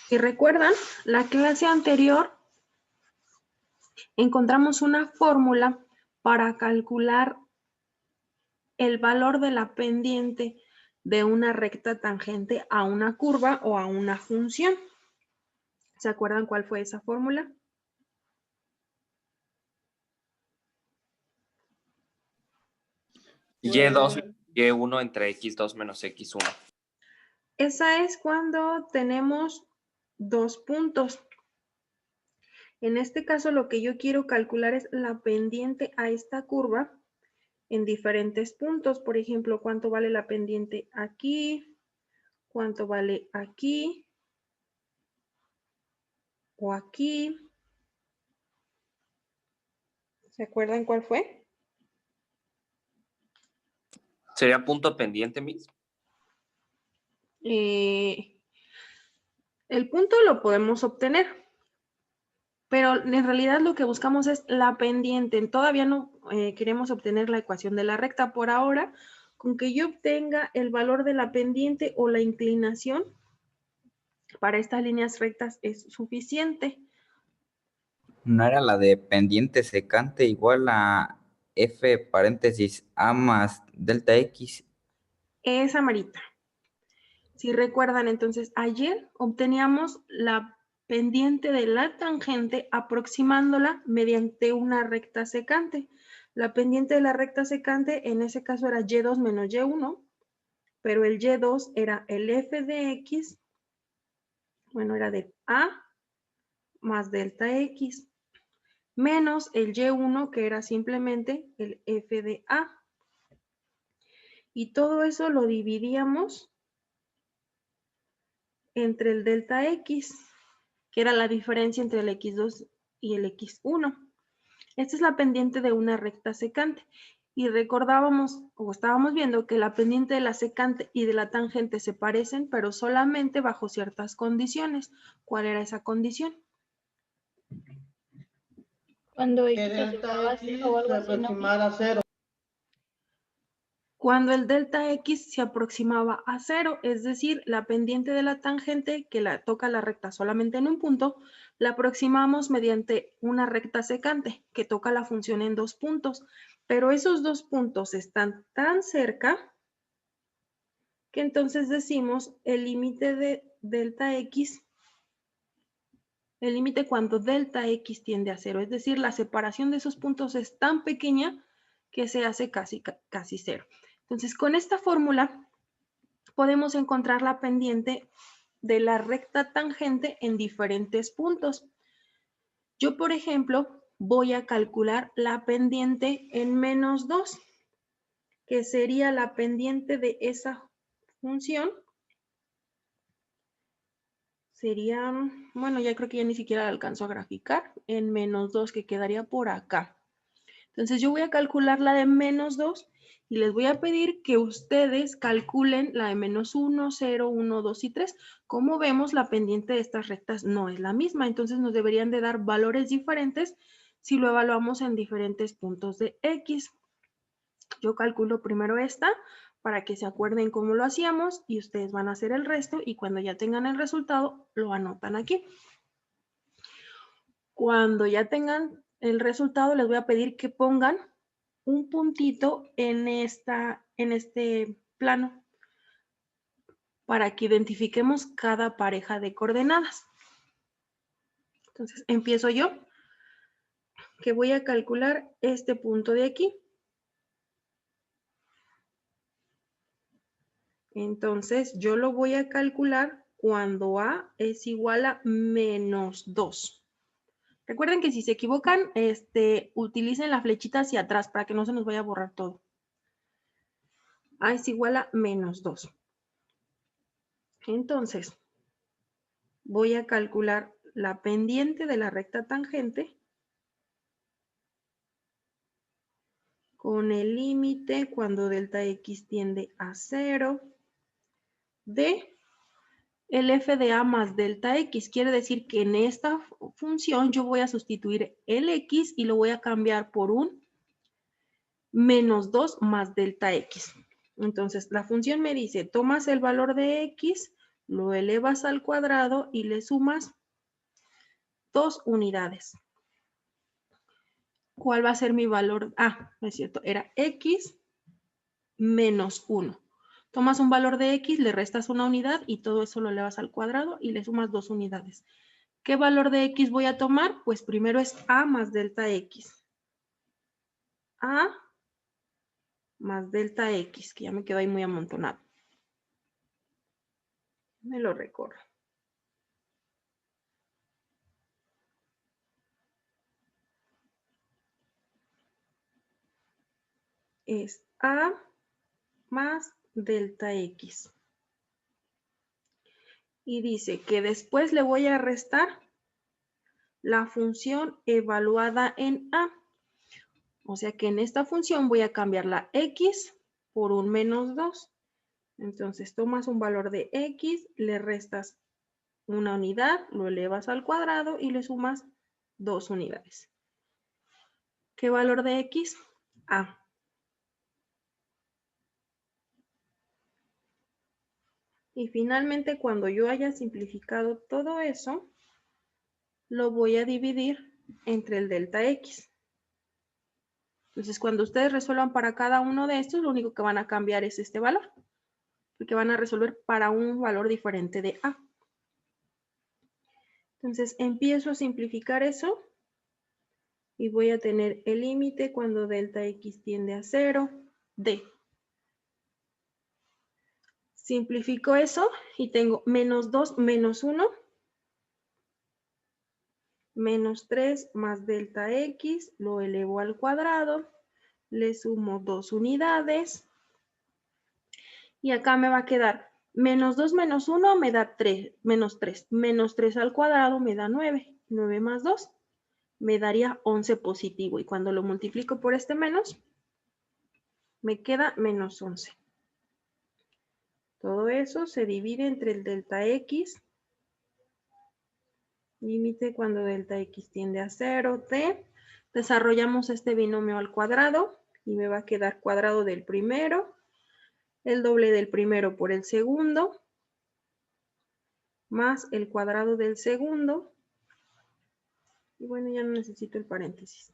Si recuerdan, la clase anterior encontramos una fórmula para calcular el valor de la pendiente de una recta tangente a una curva o a una función. ¿Se acuerdan cuál fue esa fórmula? Y2, Y1 entre X2 menos X1. Esa es cuando tenemos dos puntos. En este caso, lo que yo quiero calcular es la pendiente a esta curva en diferentes puntos. Por ejemplo, cuánto vale la pendiente aquí, cuánto vale aquí o aquí. ¿Se acuerdan cuál fue? ¿Sería punto pendiente, Miss? El punto lo podemos obtener, pero en realidad lo que buscamos es la pendiente. Todavía no queremos obtener la ecuación de la recta por ahora. Con que yo obtenga el valor de la pendiente o la inclinación para estas líneas rectas es suficiente. ¿No era la de pendiente secante igual a F paréntesis A más delta X? Esa Marita. Si recuerdan, entonces ayer obteníamos la pendiente de la tangente aproximándola mediante una recta secante. La pendiente de la recta secante en ese caso era Y2 menos Y1, pero el Y2 era el F de X, bueno, era de A más delta X, menos el Y1 que era simplemente el F de A. Y todo eso lo dividíamos entre el delta X, que era la diferencia entre el X2 y el X1. Esta es la pendiente de una recta secante. Y recordábamos, o estábamos viendo, que la pendiente de la secante y de la tangente se parecen, pero solamente bajo ciertas condiciones. ¿Cuál era esa condición? Cuando X se aproximara a 0. Cuando el delta X se aproximaba a 0, es decir, la pendiente de la tangente que la toca la recta solamente en un punto, la aproximamos mediante una recta secante que toca la función en dos puntos, pero esos dos puntos están tan cerca que entonces decimos el límite de delta X, el límite cuando delta X tiende a 0, es decir, la separación de esos puntos es tan pequeña que se hace casi 0. Entonces, con esta fórmula podemos encontrar la pendiente de la recta tangente en diferentes puntos. Yo, por ejemplo, voy a calcular la pendiente en menos 2, que sería la pendiente de esa función. Sería, bueno, ya creo que ya ni siquiera la alcanzo a graficar, en menos 2, que quedaría por acá. Entonces yo voy a calcular la de menos 2 y les voy a pedir que ustedes calculen la de menos 1, 0, 1, 2 y 3. Como vemos, la pendiente de estas rectas no es la misma, entonces nos deberían de dar valores diferentes si lo evaluamos en diferentes puntos de X. Yo calculo primero esta para que se acuerden cómo lo hacíamos y ustedes van a hacer el resto y cuando ya tengan el resultado lo anotan aquí. Cuando ya tengan el resultado, les voy a pedir que pongan un puntito en este plano para que identifiquemos cada pareja de coordenadas. Entonces, empiezo yo, que voy a calcular este punto de aquí. Entonces, yo lo voy a calcular cuando A es igual a menos 2. Recuerden que si se equivocan, utilicen la flechita hacia atrás para que no se nos vaya a borrar todo. A es igual a menos 2. Entonces, voy a calcular la pendiente de la recta tangente con el límite cuando delta X tiende a 0 de el f de A más delta X. Quiere decir que en esta función yo voy a sustituir el X y lo voy a cambiar por un menos 2 más delta X. Entonces, la función me dice, tomas el valor de X, lo elevas al cuadrado y le sumas 2 unidades. ¿Cuál va a ser mi valor? Ah, no es cierto, era x menos 1. Tomas un valor de x, le restas una unidad y todo eso lo elevas al cuadrado y le sumas 2 unidades. ¿Qué valor de x voy a tomar? Pues primero es a más delta x. A más delta x, que ya me quedó ahí muy amontonado. Me lo recorro. Es a más delta x. Y dice que después le voy a restar la función evaluada en a. O sea que en esta función voy a cambiar la x por un menos 2. Entonces tomas un valor de x, le restas una unidad, lo elevas al cuadrado y le sumas 2 unidades. ¿Qué valor de x? A. Y finalmente, cuando yo haya simplificado todo eso, lo voy a dividir entre el delta x. Entonces, cuando ustedes resuelvan para cada uno de estos, lo único que van a cambiar es este valor, porque van a resolver para un valor diferente de a. Entonces, empiezo a simplificar eso y voy a tener el límite cuando delta x tiende a 0, d. Simplifico eso y tengo menos 2 menos 1, menos 3 más delta x, lo elevo al cuadrado, le sumo 2 unidades y acá me va a quedar menos 2 menos 1 me da 3, menos 3. Menos 3 al cuadrado me da 9. 9 más 2 me daría 11 positivo. Y cuando lo multiplico por este menos, me queda menos 11. Todo eso se divide entre el delta x. Límite cuando delta x tiende a 0, t. Desarrollamos este binomio al cuadrado y me va a quedar cuadrado del primero, el doble del primero por el segundo, más el cuadrado del segundo. Y bueno, ya no necesito el paréntesis.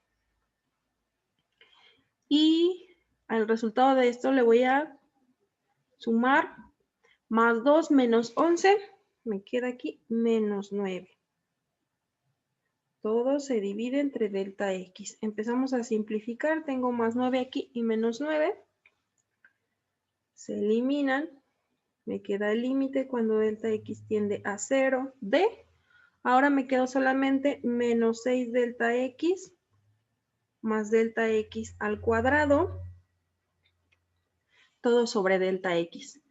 Y al resultado de esto le voy a sumar más 2 menos 11. Me queda aquí menos 9. Todo se divide entre delta x. Empezamos a simplificar. Tengo más 9 aquí y menos 9. Se eliminan. Me queda el límite cuando delta x tiende a 0, d. Ahora me quedo solamente menos 6 delta x más delta x al cuadrado, todo sobre delta x.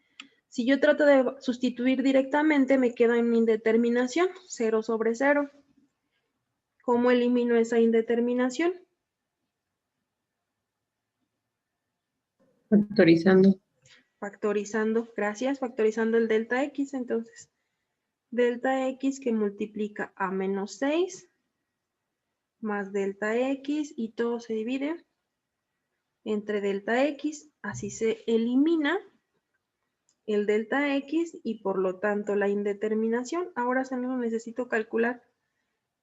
Si yo trato de sustituir directamente, me queda en indeterminación, 0 sobre 0. ¿Cómo elimino esa indeterminación? Factorizando. Factorizando, gracias, factorizando el delta x. Entonces, delta x que multiplica a menos 6 más delta x y todo se divide entre delta x, así se elimina el delta x y por lo tanto la indeterminación. Ahora solo necesito calcular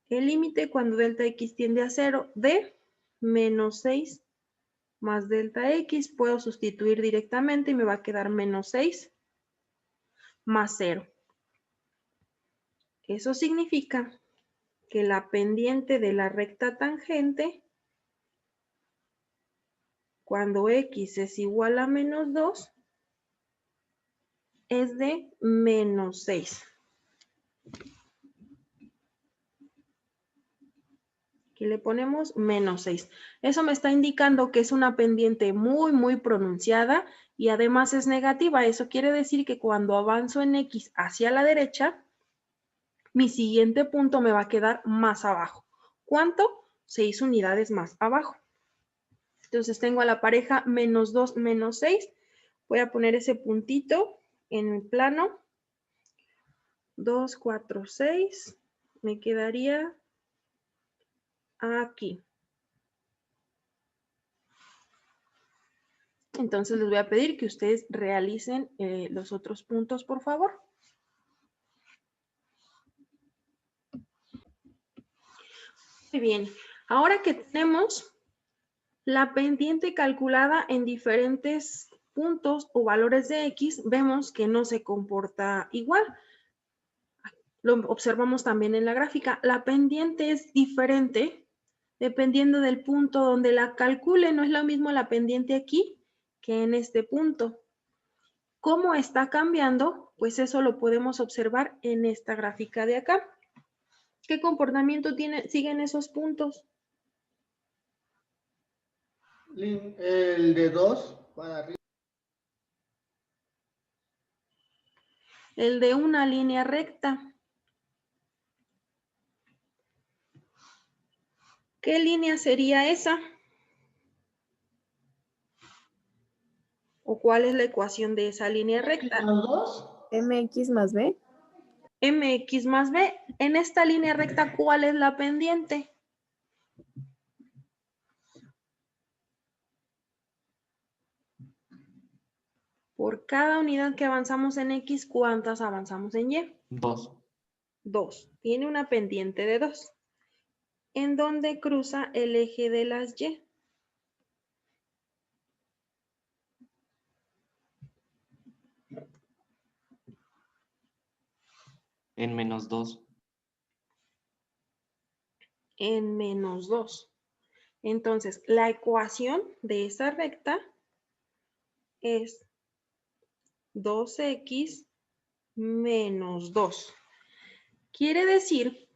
el límite cuando delta x tiende a 0 de menos 6 más delta x. Puedo sustituir directamente y me va a quedar menos 6 más 0. Eso significa que la pendiente de la recta tangente, cuando x es igual a menos 2, es de menos 6. Aquí le ponemos menos 6. Eso me está indicando que es una pendiente muy pronunciada y además es negativa. Eso quiere decir que cuando avanzo en x hacia la derecha, mi siguiente punto me va a quedar más abajo. ¿Cuánto? 6 unidades más abajo. Entonces tengo a la pareja menos 2, menos 6. Voy a poner ese puntito en el plano. 2, 4, 6. Me quedaría aquí. Entonces les voy a pedir que ustedes realicen los otros puntos, por favor. Muy bien. Ahora que tenemos la pendiente calculada en diferentes puntos o valores de X, vemos que no se comporta igual. Lo observamos también en la gráfica. La pendiente es diferente dependiendo del punto donde la calcule. No es lo mismo la pendiente aquí que en este punto. ¿Cómo está cambiando? Pues eso lo podemos observar en esta gráfica de acá. ¿Qué comportamiento siguen esos puntos? El de 2 para arriba. El de una línea recta. ¿Qué línea sería esa? ¿O cuál es la ecuación de esa línea recta? MX más B. MX más B. En esta línea recta, ¿cuál es la pendiente? Por cada unidad que avanzamos en X, ¿cuántas avanzamos en Y? 2. 2. Tiene una pendiente de 2. ¿En dónde cruza el eje de las Y? En -2. En -2. Entonces, la ecuación de esa recta es 2X menos 2. Quiere decir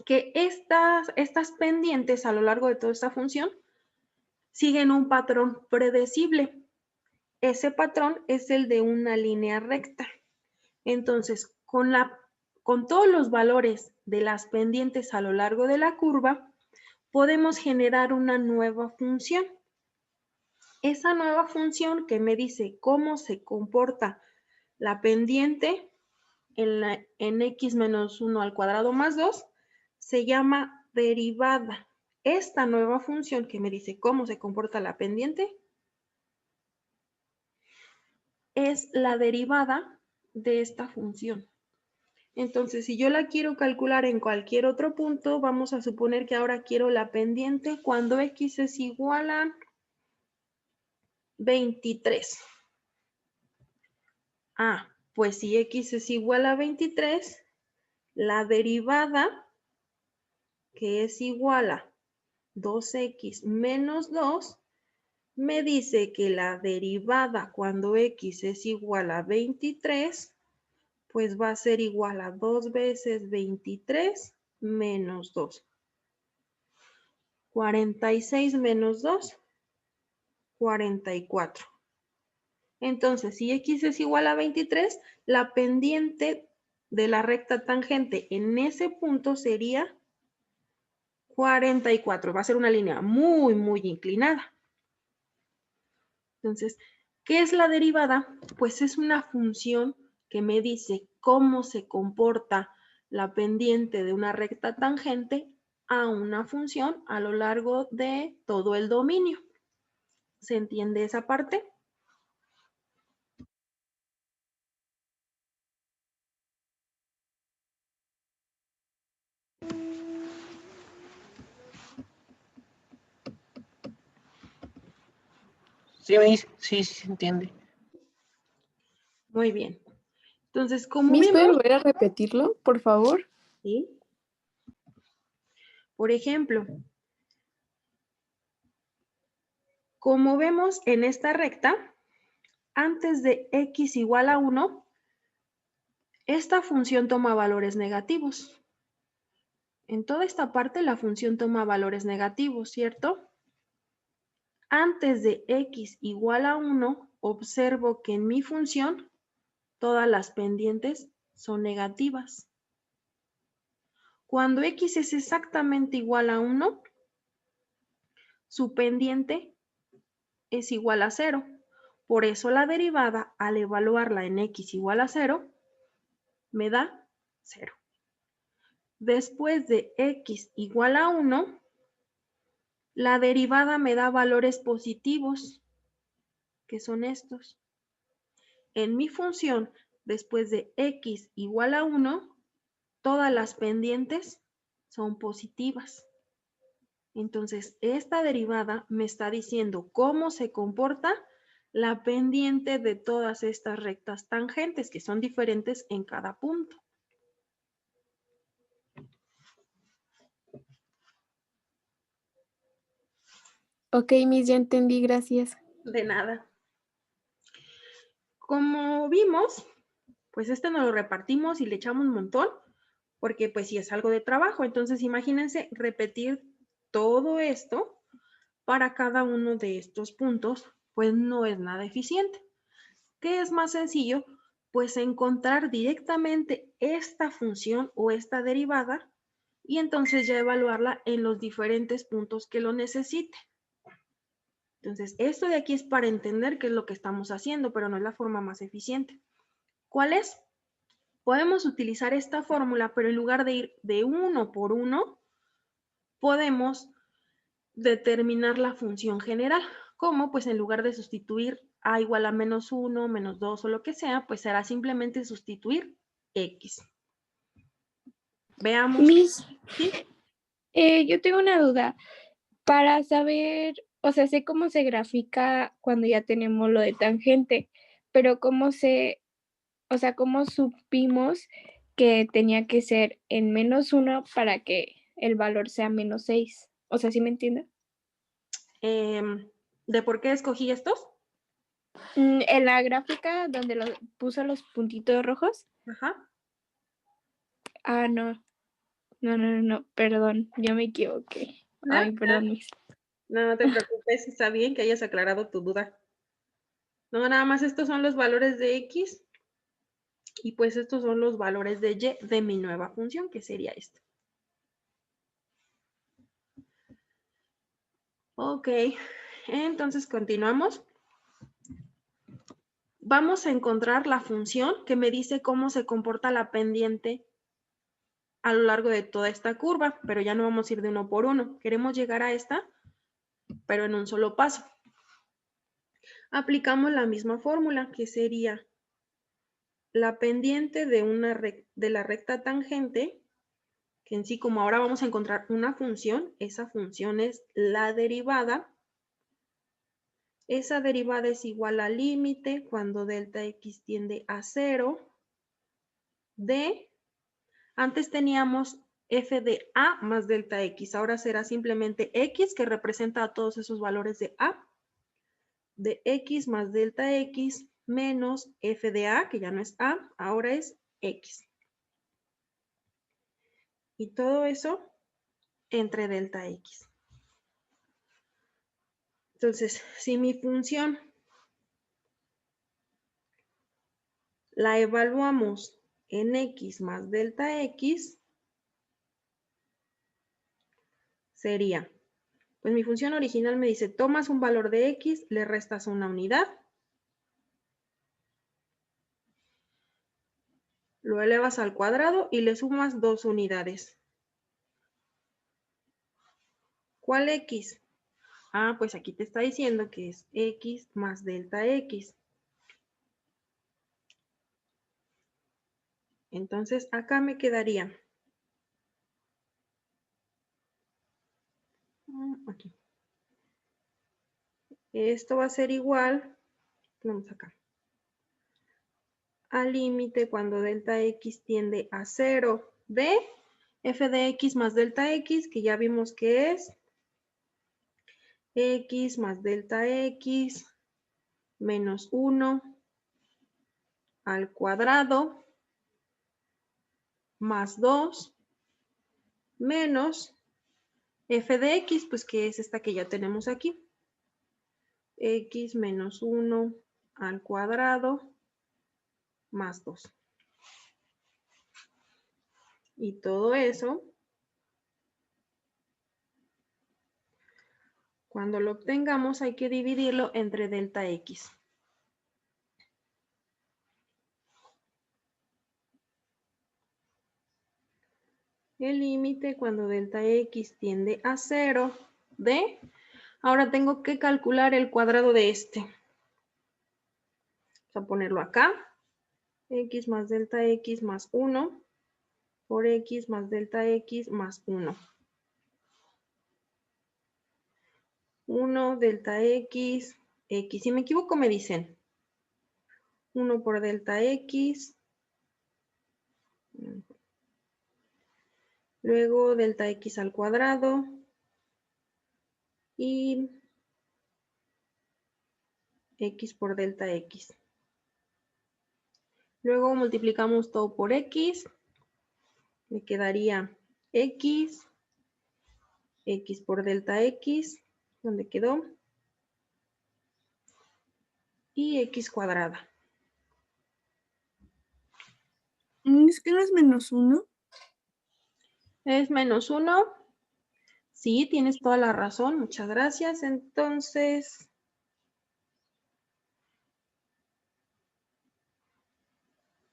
que estas pendientes a lo largo de toda esta función siguen un patrón predecible. Ese patrón es el de una línea recta. Entonces, con todos los valores de las pendientes a lo largo de la curva, podemos generar una nueva función. Esa nueva función que me dice cómo se comporta la pendiente en x menos 1 al cuadrado más 2 se llama derivada. Esta nueva función que me dice cómo se comporta la pendiente es la derivada de esta función. Entonces, si yo la quiero calcular en cualquier otro punto, vamos a suponer que ahora quiero la pendiente cuando x es igual a 23. Pues si x es igual a 23, la derivada, que es igual a 2x menos 2, me dice que la derivada cuando x es igual a 23, pues va a ser igual a 2 veces 23 menos 2. 46 menos 2, 44. Entonces, si x es igual a 23, la pendiente de la recta tangente en ese punto sería 44. Va a ser una línea muy, muy inclinada. Entonces, ¿qué es la derivada? Pues es una función que me dice cómo se comporta la pendiente de una recta tangente a una función a lo largo de todo el dominio. ¿Se entiende esa parte? Sí, Miss, sí se entiende. Muy bien. Entonces, como Miss, ¿puede vimos, volver a repetirlo, por favor? ¿sí? Por ejemplo, como vemos en esta recta, antes de x igual a 1, esta función toma valores negativos. En toda esta parte la función toma valores negativos, ¿cierto? Antes de x igual a 1, observo que en mi función todas las pendientes son negativas. Cuando x es exactamente igual a 1, su pendiente es igual a 0. Por eso la derivada, al evaluarla en x igual a 0, me da 0. Después de x igual a 1, la derivada me da valores positivos, que son estos. En mi función, después de x igual a 1, todas las pendientes son positivas. Entonces, esta derivada me está diciendo cómo se comporta la pendiente de todas estas rectas tangentes, que son diferentes en cada punto. Ok, Miss, ya entendí, gracias. De nada. Como vimos, pues este nos lo repartimos y le echamos un montón, porque pues sí es algo de trabajo. Entonces, imagínense repetir todo esto para cada uno de estos puntos, pues no es nada eficiente. ¿Qué es más sencillo? Pues encontrar directamente esta función o esta derivada y entonces ya evaluarla en los diferentes puntos que lo necesite. Entonces, esto de aquí es para entender qué es lo que estamos haciendo, pero no es la forma más eficiente. ¿Cuál es? Podemos utilizar esta fórmula, pero en lugar de ir de uno por uno, podemos determinar la función general. ¿Cómo? Pues en lugar de sustituir a igual a menos 1, menos 2 o lo que sea, pues será simplemente sustituir x. Veamos. Miss, ¿Sí? yo tengo una duda. Para saber, o sea, sé cómo se grafica cuando ya tenemos lo de tangente, pero cómo supimos que tenía que ser en -1 para que el valor sea -6. O sea, ¿sí me entiende? ¿De por qué escogí estos? En la gráfica donde puso los puntitos rojos. Ajá. Ah, no, perdón, yo me equivoqué. ¿No? Ay, perdón, Miss. No te preocupes, está bien que hayas aclarado tu duda. No, nada más estos son los valores de x y pues estos son los valores de y de mi nueva función, que sería esta. Ok, entonces continuamos. Vamos a encontrar la función que me dice cómo se comporta la pendiente a lo largo de toda esta curva, pero ya no vamos a ir de uno por uno. Queremos llegar a esta, pero en un solo paso. Aplicamos la misma fórmula, que sería la pendiente de la recta tangente, que en sí, como ahora vamos a encontrar una función, esa función es la derivada. Esa derivada es igual al límite cuando delta x tiende a 0 de, antes teníamos f de a más delta x, ahora será simplemente x que representa a todos esos valores de a, de x más delta x menos f de a, que ya no es a, ahora es x. Y todo eso entre delta x. Entonces, si mi función la evaluamos en x más delta x, sería, pues mi función original me dice, tomas un valor de x, le restas una unidad, lo elevas al cuadrado y le sumas 2 unidades. ¿Cuál x? Ah, pues aquí te está diciendo que es x más delta x. Entonces, acá me quedaría. Aquí. Esto va a ser igual, vamos acá, al límite cuando delta x tiende a 0 de f de x más delta x, que ya vimos que es x más delta x menos 1 al cuadrado más 2 menos f de x, pues que es esta que ya tenemos aquí. X menos 1 al cuadrado más 2. Y todo eso, cuando lo obtengamos, hay que dividirlo entre delta x. El límite cuando delta x tiende a 0 de, ahora tengo que calcular el cuadrado de este. Vamos a ponerlo acá, x más delta x más 1 por x más delta x más 1. 1 delta X, X. Si me equivoco me dicen. 1 por delta X. Luego delta X al cuadrado. Y X por delta X. Luego multiplicamos todo por X. Me quedaría X. X por delta X. ¿Dónde quedó? Y X cuadrada. Es que no es -1. Es -1. Sí, tienes toda la razón. Muchas gracias. Entonces,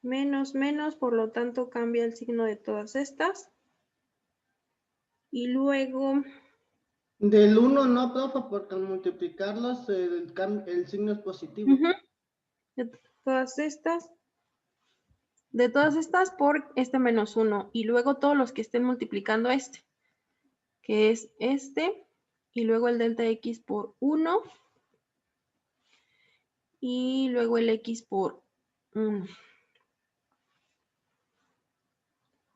menos, por lo tanto cambia el signo de todas estas. Y luego, Del 1 no, profe, porque al multiplicarlos el signo es positivo. de todas estas por este -1. Y luego todos los que estén multiplicando este, que es este. Y luego el delta X por 1. Y luego el X por 1.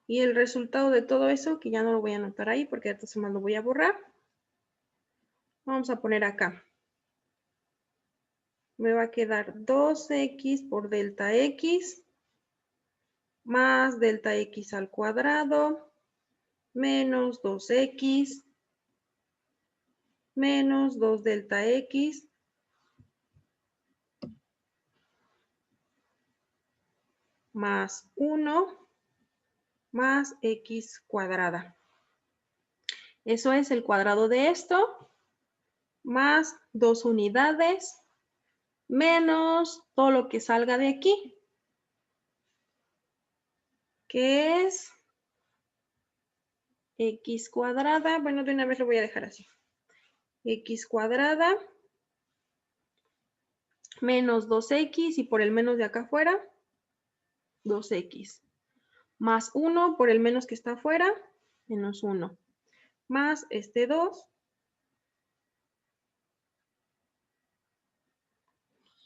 Y el resultado de todo eso, que ya no lo voy a anotar ahí porque entonces más lo voy a borrar. Vamos a poner acá. Me va a quedar 2x por delta x más delta x al cuadrado menos 2x menos 2 delta x más 1 más x cuadrada. Eso es el cuadrado de esto, más 2 unidades, menos todo lo que salga de aquí, que es x cuadrada. Bueno, de una vez lo voy a dejar así. X cuadrada menos 2x y por el menos de acá afuera, 2x. Más 1 por el menos que está afuera, menos 1. Más este 2.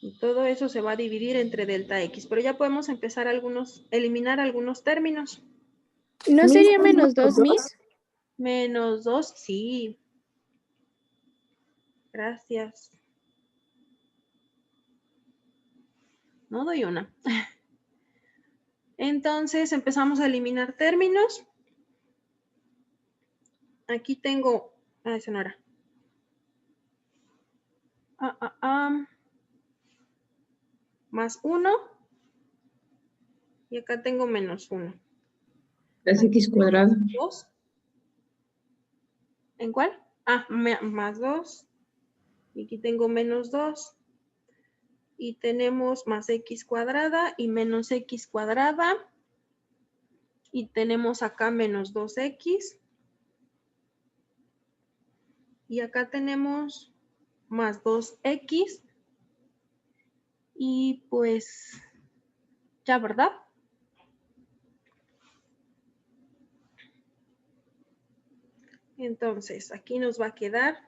Y todo eso se va a dividir entre delta x. Pero ya podemos empezar eliminar algunos términos. ¿No sería -2, Miss? Menos 2, sí. Gracias. No doy una. Entonces empezamos a eliminar términos. Aquí tengo... esa no era. Más 1. Y acá tengo menos 1. Es x cuadrado. 2. ¿En cuál? Más 2. Y aquí tengo menos 2. Y tenemos más x cuadrada y menos x cuadrada. Y tenemos acá menos 2x. Y acá tenemos más 2x. Y pues, ya, ¿verdad? Entonces, aquí nos va a quedar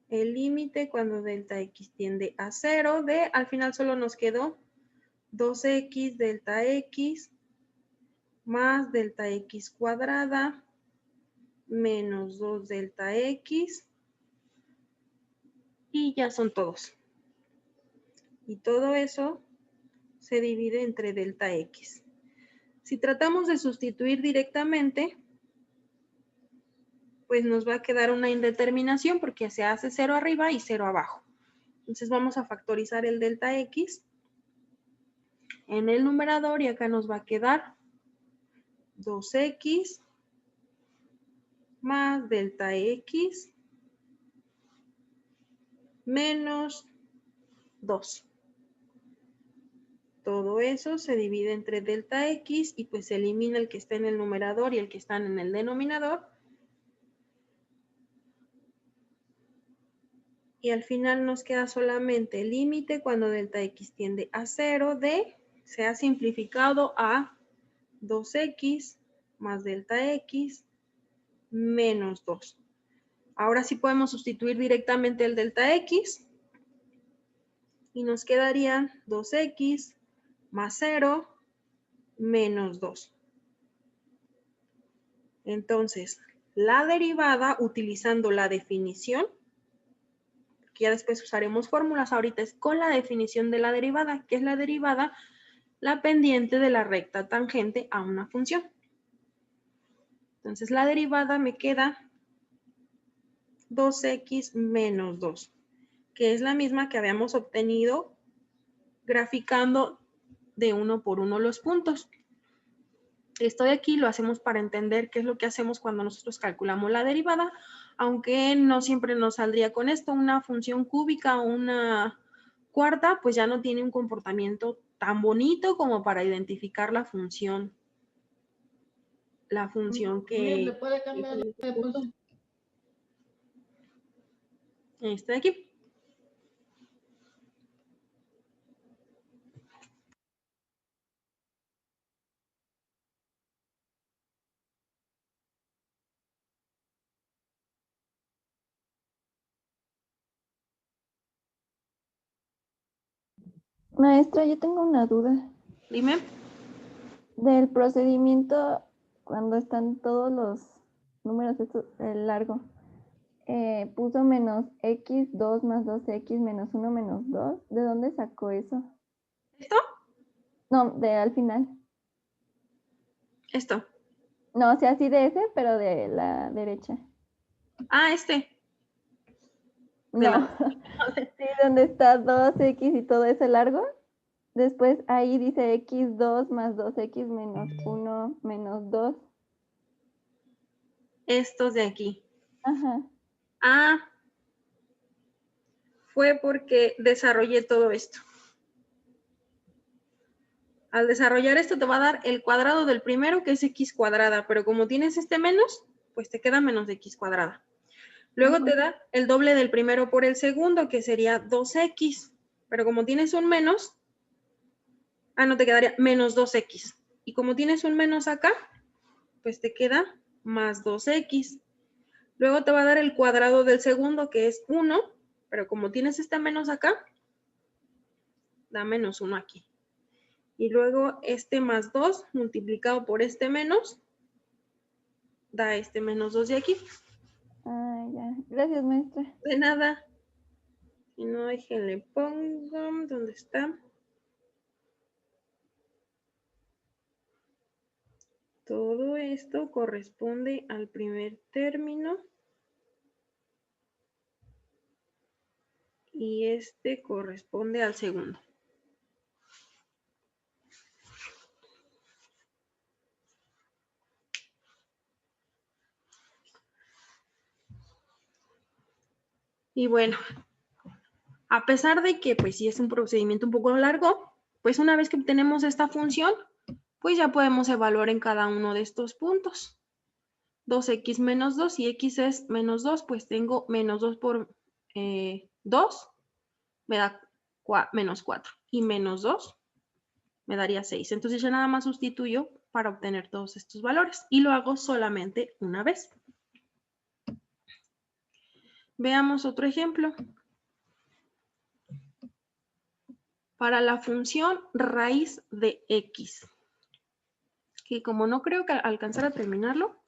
el límite cuando delta x tiende a 0 de, al final solo nos quedó 2x delta x más delta x cuadrada menos 2 delta x y ya son todos. Y todo eso se divide entre delta x. Si tratamos de sustituir directamente, pues nos va a quedar una indeterminación porque se hace 0 arriba y 0 abajo. Entonces vamos a factorizar el delta x en el numerador y acá nos va a quedar 2x más delta x menos 2. Todo eso se divide entre delta x y pues se elimina el que está en el numerador y el que están en el denominador. Y al final nos queda solamente el límite cuando delta x tiende a 0 de, se ha simplificado a 2x más delta x menos 2. Ahora sí podemos sustituir directamente el delta x y nos quedaría 2x más 0 menos 2. Entonces, la derivada utilizando la definición, que ya después usaremos fórmulas, ahorita es con la definición de la derivada, que es la derivada, la pendiente de la recta tangente a una función. Entonces, la derivada me queda 2x menos 2, que es la misma que habíamos obtenido graficando de uno por uno los puntos. Esto de aquí lo hacemos para entender qué es lo que hacemos cuando nosotros calculamos la derivada, aunque no siempre nos saldría con esto. Una función cúbica o una cuarta, pues ya no tiene un comportamiento tan bonito como para identificar la función que... ¿Le puede cambiar de posición? Este de aquí. Maestra, yo tengo una duda. Dime. Del procedimiento, cuando están todos los números largo, puso menos x2 más 2x menos 1 menos 2. ¿De dónde sacó eso? ¿Esto? No, al final. Esto. No, o sea, sí de ese, pero de la derecha. Ah, este. No. Sí, donde está 2x y todo ese largo. Después ahí dice x2 más 2x menos 1 menos 2. Estos de aquí. Ajá. Ah, fue porque desarrollé todo esto. Al desarrollar esto te va a dar el cuadrado del primero, que es x cuadrada, pero como tienes este menos, pues te queda menos de x cuadrada. Luego te da el doble del primero por el segundo, que sería 2x, pero como tienes un menos, no te quedaría menos 2x. Y como tienes un menos acá, pues te queda más 2x. Luego te va a dar el cuadrado del segundo, que es 1, pero como tienes este menos acá, da menos 1 aquí. Y luego este más 2 multiplicado por este menos, da este menos 2 de aquí. Ah, ya. Gracias, maestra. De nada. Y no, déjenle pongo, ¿dónde está? Todo esto corresponde al primer término. Y este corresponde al segundo. Y bueno, a pesar de que pues sí es un procedimiento un poco largo, pues una vez que obtenemos esta función, pues ya podemos evaluar en cada uno de estos puntos. 2x menos 2, y x es menos 2, pues tengo menos 2 por 2, me da menos 4. Y menos 2 me daría 6. Entonces ya nada más sustituyo para obtener todos estos valores. Y lo hago solamente una vez. Veamos otro ejemplo. Para la función raíz de x, que como no creo que alcanzar a terminarlo,